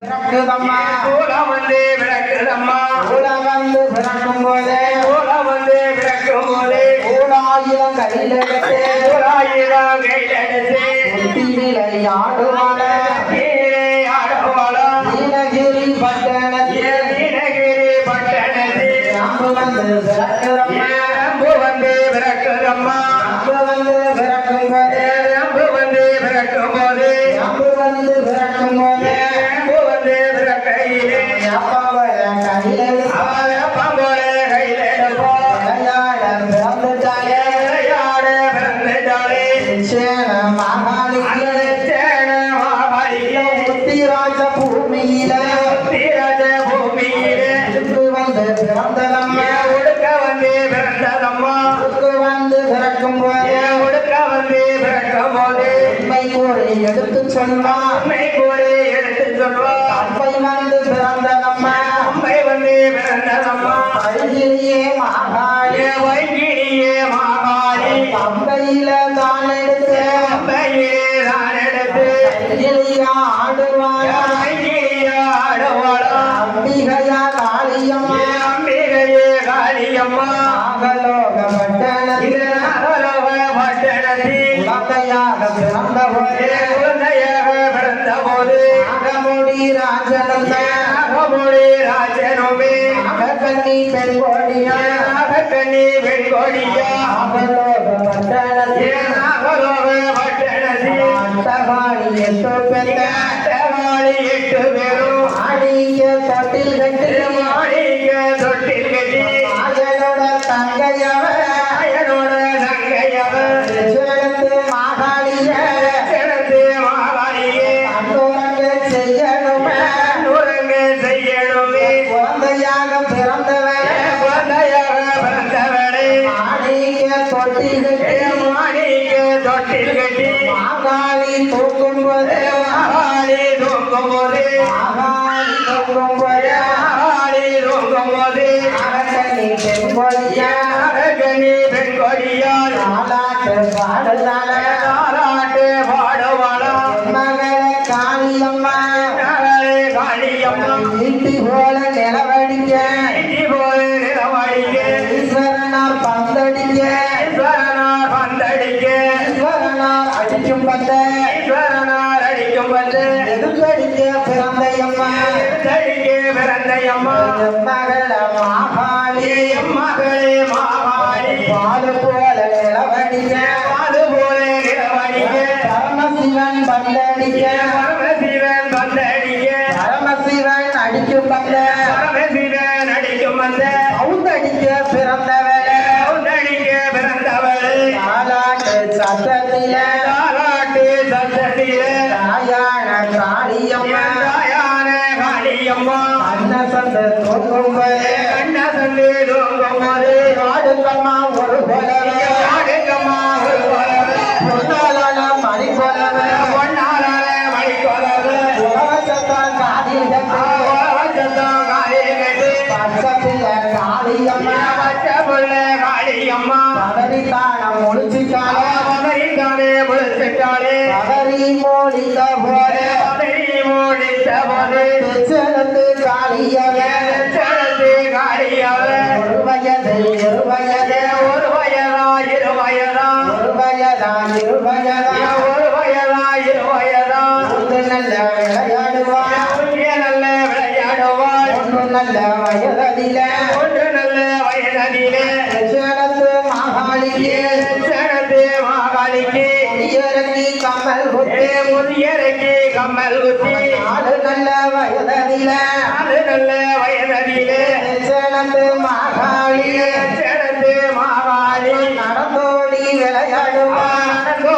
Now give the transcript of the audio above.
விளக்குதம்மா வந்து விளக்குதம்மா வந்து விளக்கும் போதே விளக்கும் போதே ஊடாயிரம் கையில் எடுத்து விளையாடுவான நீலகிரி பட்டணத்தில் அம்பு வந்து விளக்குதம்மா வந்து விளக்குதம்மா வந்து விளக்கும் போதே அம்பு வந்து விளக்கும் போது அம்பு வந்து விளக்கும் போதே பூமியில வந்து பிறந்ததம்மா வந்து பிறந்ததம்மா வந்து பிறக்கும் போது வந்து பிறக்கும் போது உண்மை கூறி எடுத்து சொன்னார் உண்மை கூறி எடுத்து சொல்வார் அம்பை வந்து பிறந்ததம்மா அம்பை வந்து பிறந்ததம்மா வைகிலியே மாகாளி வைகிலியே மாகாளி அம்பையில தான் எடுத்து அம்பையிலே தான் எடுத்து வைகிலியா ஆடுவாளா வைகிலியா ஆடுவாளா அம்பிகையா காளியம்மா அம்பிகையே காளியம்மா நாகலோக பட்டணத்தில் குழந்தையாக பிறந்த போது குழந்தையாக பிறந்த போது நாகமுடி ராஜனந்த நாகமுடி ராஜனுமே நாகக்கண்ணி பெண் கோடியா நாகக்கண்ணி பெண் கோடியா நாகலோக பட்டணத்தில் நாகலோக பட்டணத்தில் அட்டகாளி எட்டு பெண்ண அட்டவாளி 8 பேரும் ஆடிய தொட்டில் கட்டி மாளிக தொட்டில் கட்டி ஆயனோட தங்கையவ ஆயனோட தங்கையவர் சேர்ந்து மாகாளிய சிறந்து மாகாளியே அந்தோரங்க செய்யணுமே நூறங்க செய்யணுமே குழந்தையாக பிறந்தவன் குழந்தையாக பிறந்தவளே ஆடிய தொட்டில் கட்டி மாளிக தொட்டில் கட்டி மாகாளி தூக்கும் போது மாகாளி தூக்கும் போது மாகாளி தூக்கும் போது மாகாளி தூக்கும் போது அரங்கனி பெண் கோடியா அரகனி பெண் கொடியால் நாளாட்டு பாடுதான தாலாட்டு பாடுவாளா மகள காளியம்மா நகரே காளியம்மா வீட்டி போல நிலவடிக்க இடி போல நிலவடிக்க ஈஸ்வரனார் பந்தடிக்க ஈஸ்வரனார் பந்தடிக்க ஈஸ்வரனார் அடிக்கும் பந்த ஈஸ்வரனார் அடிக்கும் வந்து எதுக்கடிக்க பிறந்தையம்மா தடிக்க பிறந்தையம்மா மகள மாகாளி மகளே மாகாளி பாடு போல நிலவடிக்க அது போல நிலவடிக்க பரமசிவன் பந்தடிக்க பரமசிவன் பந்தடிக்க பரமசிவன் அடிக்கும் பந்த பரமசிவன் அடிக்கும் வந்த அவுந்தடிக்க பிறந்தவளே அடிக்க பிறந்தவள் தாலாட்டு சத்தத்தில தாலாட்டு சத்தத்திலே தாயான காளியம்மா தாயான காளியம்மா அன்னசந்த தூக்கும் போது கண்ண சந்தி தூங்கும் போது ஆடுக்கம்மா ஒரு போலவே ஆடுக்கம்மா ஒரு போலவே பொன்னாலான மணி போலவே பொன்னாலான மணி போலவே உலகத்தான் காதில் சத்தம் காளி கட்டி பக்கத்தில் காளியம்மா பச்சை புள்ள காளியம்மா பதறி தானம் முடிச்சுக்கால மகரிக்கானே முழுச்சிட்டாளே பதறி மோடித்த போது மூடித்த போது செலுத்து காளியவே செலுத்து காளியவர் ஒரு வயது இரு வயது ஒரு வயதா இரு வயதா ஒரு வயதா இரு வயதா ஒரு வயதா இரு வயதா ஒன்று நல்ல விளையாடுவான் ஒன்று நல்ல விளையாடுவாள் ஒன்று நல்ல வயதில ஒன்று நல்ல வயதிலே சேலத்து மாகாளியே சனத்து மாகாளிக்கு இறங்கி கமல் குத்தி முதியரைக்கு கம்மல் குத்தி நாடு நல்ல வயதில அது நல்ல வயதிலே சேலத்து மாகாளியே சனத்து மாகாளி நடந்தோடி விளையாடுவான் நடந்தோ